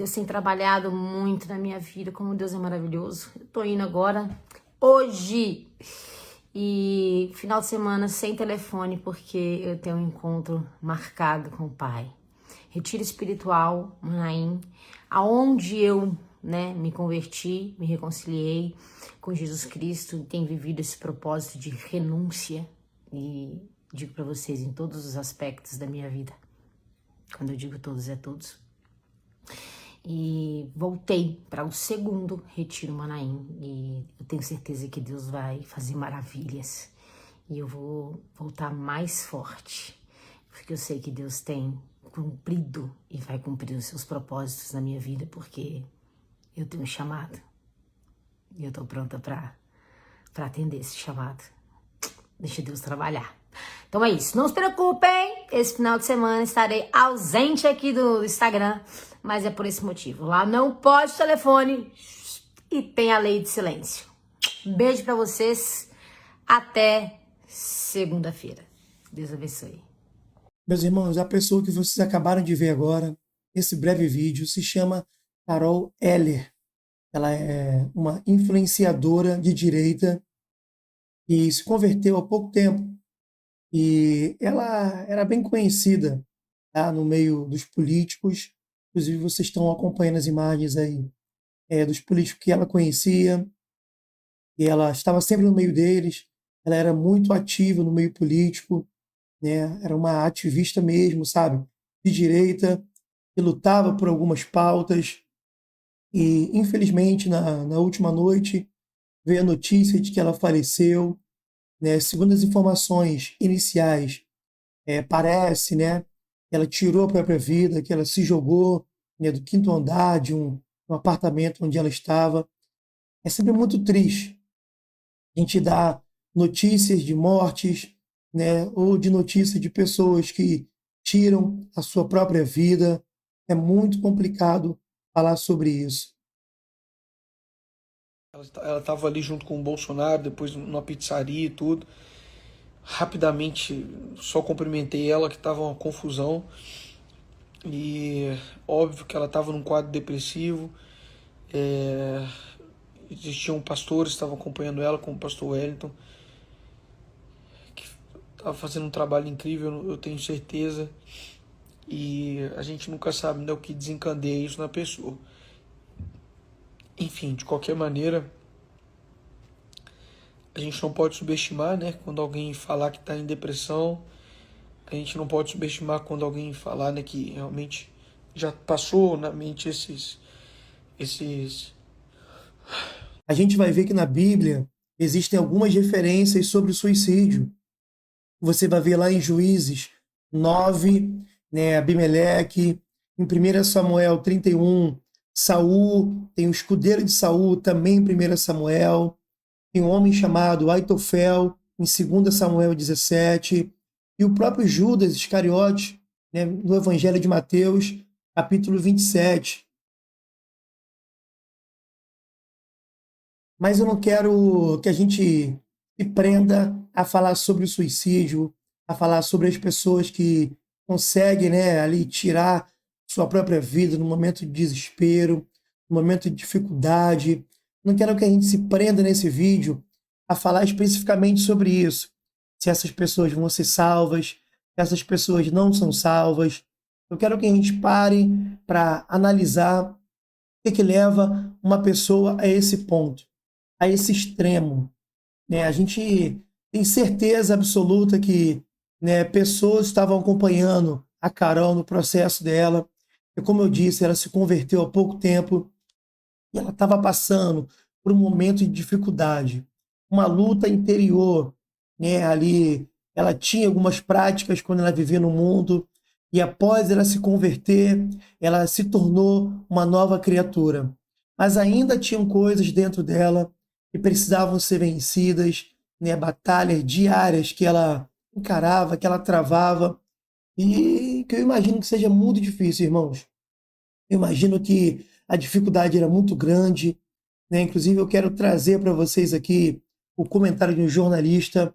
Deus tem trabalhado muito na minha vida, como Deus é maravilhoso. Eu tô indo agora, hoje, e final de semana sem telefone, porque eu tenho um encontro marcado com o Pai. Retiro espiritual, Manaim, aonde eu, me converti, me reconciliei com Jesus Cristo e tenho vivido esse propósito de renúncia. E digo para vocês, em todos os aspectos da minha vida. Quando eu digo todos, é todos. E voltei para o segundo Retiro Manaim. E eu tenho certeza que Deus vai fazer maravilhas. E eu vou voltar mais forte. Porque eu sei que Deus tem cumprido e vai cumprir os seus propósitos na minha vida. Porque eu tenho um chamado. E eu tô pronta para atender esse chamado. Deixa Deus trabalhar. Então é isso. Não se preocupem. Esse final de semana estarei ausente aqui do Instagram. Mas é por esse motivo. Lá não pode telefone e tem a lei de silêncio. Beijo pra vocês. Até segunda-feira. Deus abençoe. Meus irmãos, a pessoa que vocês acabaram de ver agora, esse breve vídeo, se chama Carol Heller. Ela é uma influenciadora de direita e se converteu há pouco tempo. E ela era bem conhecida, tá, no meio dos políticos. Inclusive, vocês estão acompanhando as imagens aí dos políticos que ela conhecia. E ela estava sempre no meio deles. Ela era muito ativa no meio político, né? Era uma ativista mesmo, sabe? De direita, que lutava por algumas pautas. E, infelizmente, na última noite, veio a notícia de que ela faleceu, né? Segundo as informações iniciais, parece, né, que ela tirou a própria vida, que ela se jogou, né, do quinto andar de um apartamento onde ela estava. É sempre muito triste a gente dar notícias de mortes, né, ou de notícias de pessoas que tiram a sua própria vida. É muito complicado falar sobre isso. Ela estava ali junto com o Bolsonaro, depois numa pizzaria e tudo. Rapidamente só cumprimentei ela, que estava uma confusão. E óbvio que ela estava num quadro depressivo. Existiam pastores que estavam acompanhando ela, como o pastor Wellington, que estava fazendo um trabalho incrível, eu tenho certeza. E a gente nunca sabe, né, o que desencadeia isso na pessoa. Enfim, de qualquer maneira, a gente não pode subestimar, né? Quando alguém falar que está em depressão, a gente não pode subestimar quando alguém falar, né, que realmente já passou na mente esses. A gente vai ver que na Bíblia existem algumas referências sobre o suicídio. Você vai ver lá em Juízes 9, né, Abimeleque, em 1 Samuel 31, Saul, tem o escudeiro de Saul também em 1 Samuel, tem um homem chamado Aitofel em 2 Samuel 17, e o próprio Judas Iscariote, né, no Evangelho de Mateus, capítulo 27. Mas eu não quero que a gente se prenda a falar sobre o suicídio, a falar sobre as pessoas que conseguem, né, ali tirar sua própria vida no momento de desespero, no momento de dificuldade. Não quero que a gente se prenda nesse vídeo a falar especificamente sobre isso. Se essas pessoas vão ser salvas, se essas pessoas não são salvas. Eu quero que a gente pare para analisar o que leva uma pessoa a esse ponto, a esse extremo, né? A gente tem certeza absoluta que, né, pessoas estavam acompanhando a Carol no processo dela. E como eu disse, ela se converteu há pouco tempo e ela estava passando por um momento de dificuldade, uma luta interior, né? Ali ela tinha algumas práticas quando ela vivia no mundo e após ela se converter, ela se tornou uma nova criatura. Mas ainda tinham coisas dentro dela que precisavam ser vencidas, né? Batalhas diárias que ela encarava, que ela travava, e que eu imagino que seja muito difícil, irmãos. Eu imagino que a dificuldade era muito grande, né? Inclusive, eu quero trazer para vocês aqui o comentário de um jornalista.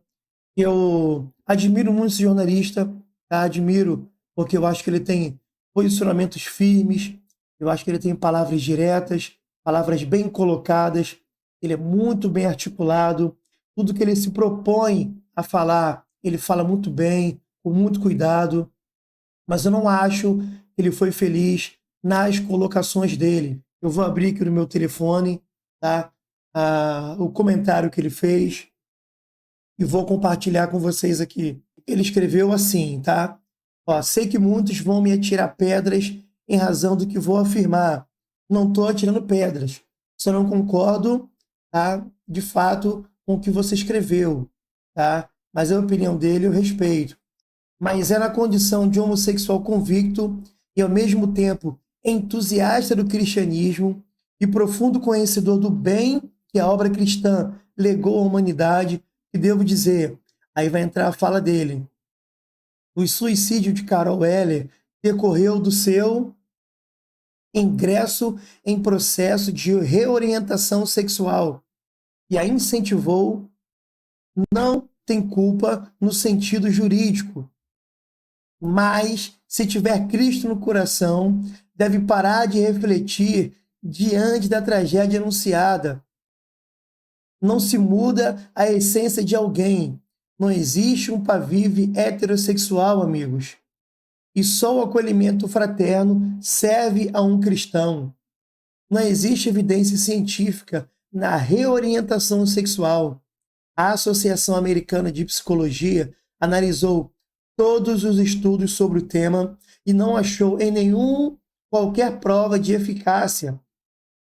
Eu admiro muito esse jornalista, tá? Admiro porque eu acho que ele tem posicionamentos firmes, Eu acho que ele tem palavras diretas, palavras bem colocadas, ele é muito bem articulado, tudo que ele se propõe a falar, ele fala muito bem, com muito cuidado, mas eu não acho que ele foi feliz nas colocações dele. Eu vou abrir aqui no meu telefone, tá? O comentário que ele fez e vou compartilhar com vocês aqui. Ele escreveu assim, tá? Ó, sei que muitos vão me atirar pedras em razão do que vou afirmar. Não estou atirando pedras. Só não concordo, tá? De fato, com o que você escreveu, tá? Mas a opinião dele eu respeito. Mas é na condição de homossexual convicto e, ao mesmo tempo, entusiasta do cristianismo e profundo conhecedor do bem que a obra cristã legou à humanidade, que devo dizer, aí vai entrar a fala dele. O suicídio de Carol Heller decorreu do seu ingresso em processo de reorientação sexual e a incentivou, não tem culpa no sentido jurídico, mas se tiver Cristo no coração, deve parar de refletir diante da tragédia anunciada. Não se muda a essência de alguém. Não existe um pavive heterossexual, amigos. E só o acolhimento fraterno serve a um cristão. Não existe evidência científica na reorientação sexual. A Associação Americana de Psicologia analisou todos os estudos sobre o tema e não achou em nenhum qualquer prova de eficácia.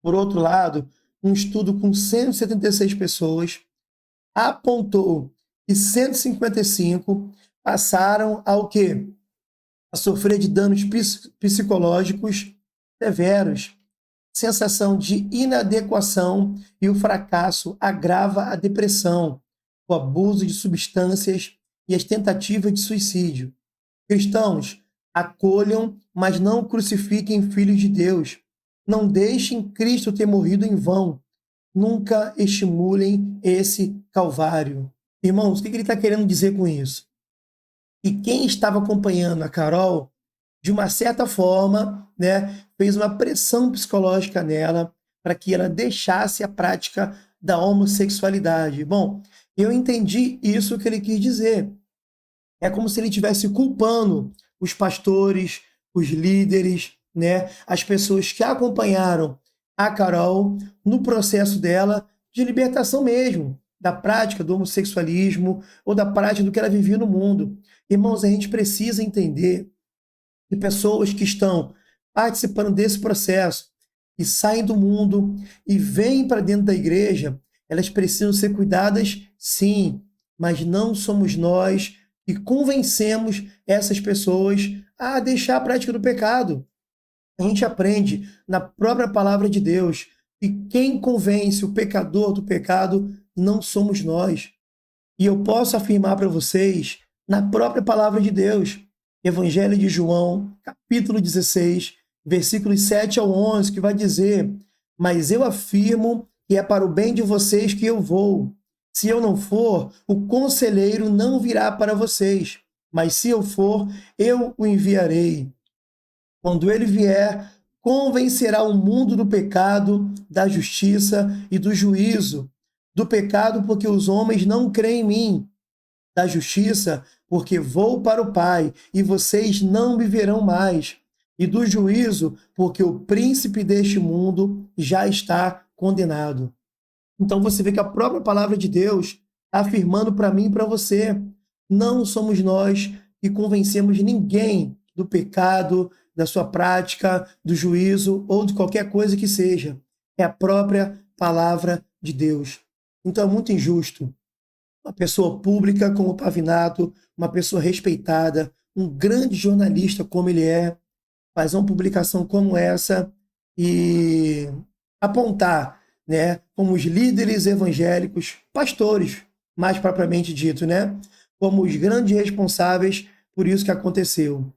Por outro lado, um estudo com 176 pessoas apontou que 155 passaram ao quê? A sofrer de danos psicológicos severos. Sensação de inadequação e o fracasso agrava a depressão, o abuso de substâncias e as tentativas de suicídio. Cristãos, acolham, mas não crucifiquem filhos de Deus. Não deixem Cristo ter morrido em vão. Nunca estimulem esse calvário. Irmãos, o que ele está querendo dizer com isso? E quem estava acompanhando a Carol, de uma certa forma, né, fez uma pressão psicológica nela para que ela deixasse a prática da homossexualidade. Bom, eu entendi isso que ele quis dizer. É como se ele estivesse culpando os pastores, os líderes, né, as pessoas que acompanharam a Carol no processo dela de libertação mesmo, da prática do homossexualismo ou da prática do que ela vivia no mundo. Irmãos, a gente precisa entender que pessoas que estão participando desse processo e saem do mundo e vêm para dentro da igreja, elas precisam ser cuidadas, sim, mas não somos nós que convencemos essas pessoas a deixar a prática do pecado. A gente aprende na própria palavra de Deus que quem convence o pecador do pecado não somos nós. E eu posso afirmar para vocês, na própria palavra de Deus, Evangelho de João, capítulo 16, versículos 7 ao 11, que vai dizer: mas eu afirmo que é para o bem de vocês que eu vou. Se eu não for, o conselheiro não virá para vocês, mas se eu for, eu o enviarei. Quando ele vier, convencerá o mundo do pecado, da justiça e do juízo. Do pecado, porque os homens não creem em mim. Da justiça, porque vou para o Pai, e vocês não me verão mais. E do juízo, porque o príncipe deste mundo já está condenado. Então você vê que a própria palavra de Deus está afirmando para mim e para você: não somos nós que convencemos ninguém do pecado, da sua prática, do juízo ou de qualquer coisa que seja. É a própria palavra de Deus. Então é muito injusto uma pessoa pública como o Pavinato, uma pessoa respeitada, um grande jornalista como ele é, fazer uma publicação como essa e apontar, né, como os líderes evangélicos, pastores, mais propriamente dito, né, como os grandes responsáveis por isso que aconteceu.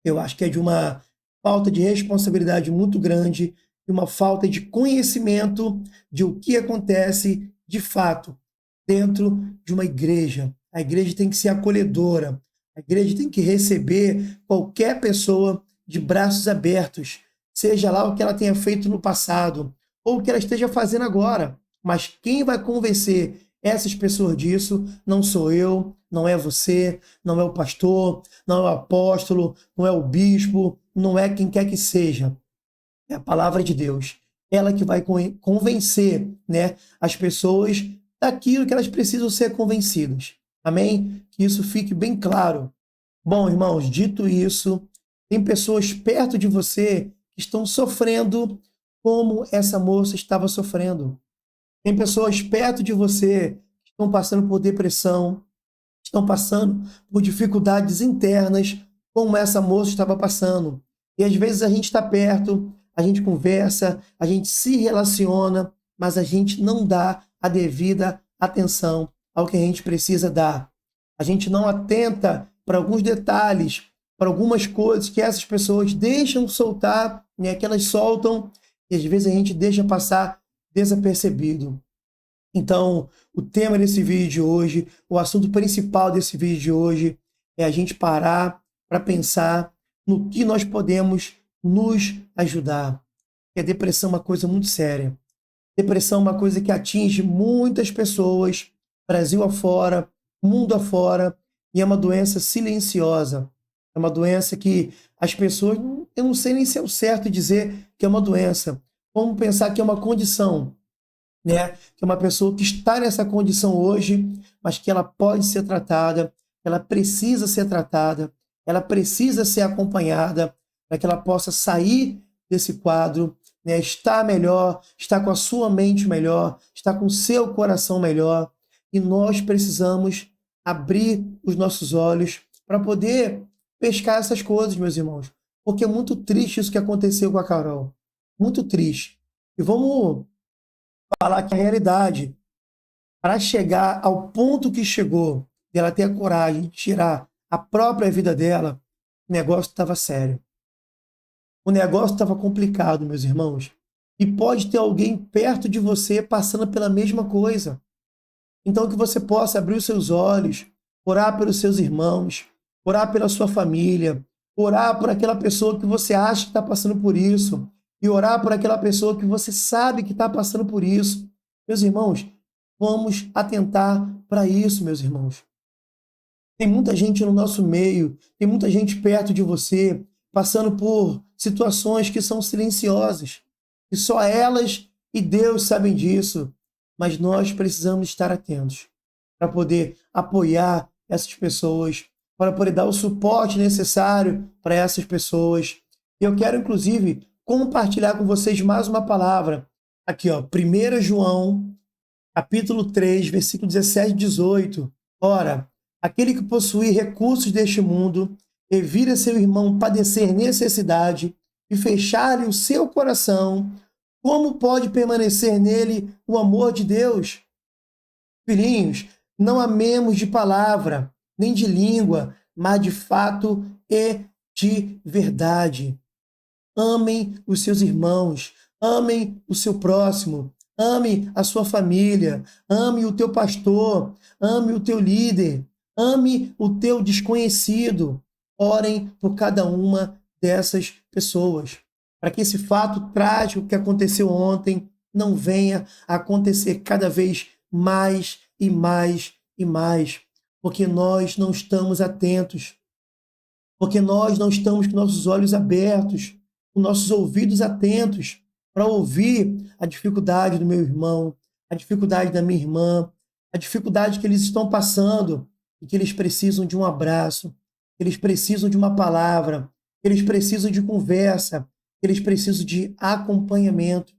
Eu acho que é de uma falta de responsabilidade muito grande e uma falta de conhecimento de o que acontece de fato dentro de uma igreja. A igreja tem que ser acolhedora. A igreja tem que receber qualquer pessoa de braços abertos, seja lá o que ela tenha feito no passado, ou o que ela esteja fazendo agora. Mas quem vai convencer essas pessoas disso não sou eu, não é você, não é o pastor, não é o apóstolo, não é o bispo, não é quem quer que seja. É a palavra de Deus. Ela que vai convencer, né, as pessoas daquilo que elas precisam ser convencidas. Amém? Que isso fique bem claro. Bom, irmãos, dito isso, tem pessoas perto de você que estão sofrendo como essa moça estava sofrendo. Tem pessoas perto de você que estão passando por depressão, estão passando por dificuldades internas, como essa moça estava passando. E às vezes a gente está perto, a gente conversa, a gente se relaciona, mas a gente não dá a devida atenção ao que a gente precisa dar. A gente não atenta para alguns detalhes, para algumas coisas que essas pessoas deixam soltar, né, que elas soltam, e às vezes a gente deixa passar desapercebido. Então, o tema desse vídeo de hoje, o assunto principal desse vídeo de hoje é a gente parar para pensar no que nós podemos nos ajudar. Porque a depressão é uma coisa muito séria. Depressão é uma coisa que atinge muitas pessoas, Brasil afora, mundo afora, e é uma doença silenciosa. É uma doença que as pessoas, eu não sei nem se é o certo dizer que é uma doença. Vamos pensar que é uma condição, né? Que é uma pessoa que está nessa condição hoje, mas que ela pode ser tratada, ela precisa ser tratada, ela precisa ser acompanhada para que ela possa sair desse quadro, né? Estar melhor, estar com a sua mente melhor, estar com o seu coração melhor. E nós precisamos abrir os nossos olhos para poder pescar essas coisas, meus irmãos. Porque é muito triste isso que aconteceu com a Carol. Muito triste. E vamos falar que a realidade, para chegar ao ponto que chegou, dela ter a coragem de tirar a própria vida dela, o negócio estava sério. O negócio estava complicado, meus irmãos. E pode ter alguém perto de você passando pela mesma coisa. Então que você possa abrir os seus olhos, orar pelos seus irmãos, orar pela sua família, orar por aquela pessoa que você acha que está passando por isso, e orar por aquela pessoa que você sabe que está passando por isso. Meus irmãos, vamos atentar para isso, meus irmãos. Tem muita gente no nosso meio, tem muita gente perto de você, passando por situações que são silenciosas, e só elas e Deus sabem disso, mas nós precisamos estar atentos para poder apoiar essas pessoas, para poder dar o suporte necessário para essas pessoas. E eu quero, inclusive, compartilhar com vocês mais uma palavra. Aqui, ó, 1 João, capítulo 3, versículo 17 e 18. Ora, aquele que possuir recursos deste mundo e vir a seu irmão padecer necessidade e fechar-lhe o seu coração, como pode permanecer nele o amor de Deus? Filhinhos, não amemos de palavra, nem de língua, mas de fato e de verdade. Amem os seus irmãos, amem o seu próximo, ame a sua família, ame o teu pastor, ame o teu líder, ame o teu desconhecido. Orem por cada uma dessas pessoas, para que esse fato trágico que aconteceu ontem não venha a acontecer cada vez mais e mais e mais, porque nós não estamos atentos, porque nós não estamos com nossos olhos abertos, com nossos ouvidos atentos para ouvir a dificuldade do meu irmão, a dificuldade da minha irmã, a dificuldade que eles estão passando e que eles precisam de um abraço, que eles precisam de uma palavra, que eles precisam de conversa, que eles precisam de acompanhamento.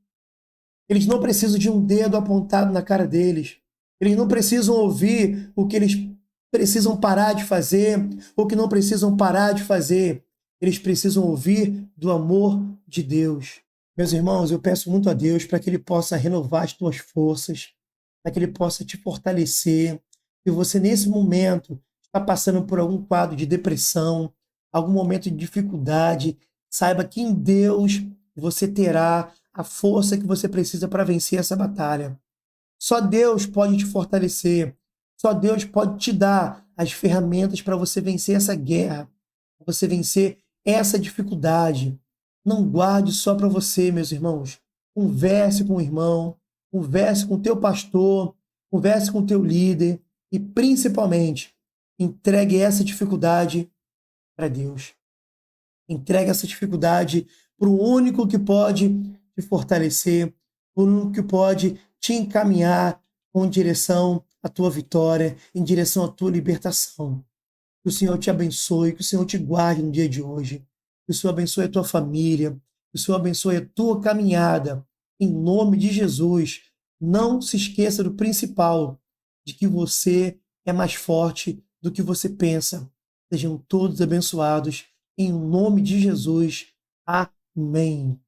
Eles não precisam de um dedo apontado na cara deles. Eles não precisam ouvir o que eles precisam parar de fazer, ou que não precisam parar de fazer. Eles precisam ouvir do amor de Deus. Meus irmãos, eu peço muito a Deus para que Ele possa renovar as tuas forças, para que Ele possa te fortalecer. Se você, nesse momento, está passando por algum quadro de depressão, algum momento de dificuldade, saiba que em Deus você terá a força que você precisa para vencer essa batalha. Só Deus pode te fortalecer. Só Deus pode te dar as ferramentas para você vencer essa guerra, para você vencer essa dificuldade. Não guarde só para você, meus irmãos. Converse com o irmão, converse com o teu pastor, converse com o teu líder e, principalmente, entregue essa dificuldade para Deus. Entregue essa dificuldade para o único que pode te fortalecer, para o único que pode te encaminhar com direção à tua vitória, em direção à tua libertação. Que o Senhor te abençoe, que o Senhor te guarde no dia de hoje, que o Senhor abençoe a tua família, que o Senhor abençoe a tua caminhada. Em nome de Jesus, não se esqueça do principal, de que você é mais forte do que você pensa. Sejam todos abençoados. Em nome de Jesus. Amém.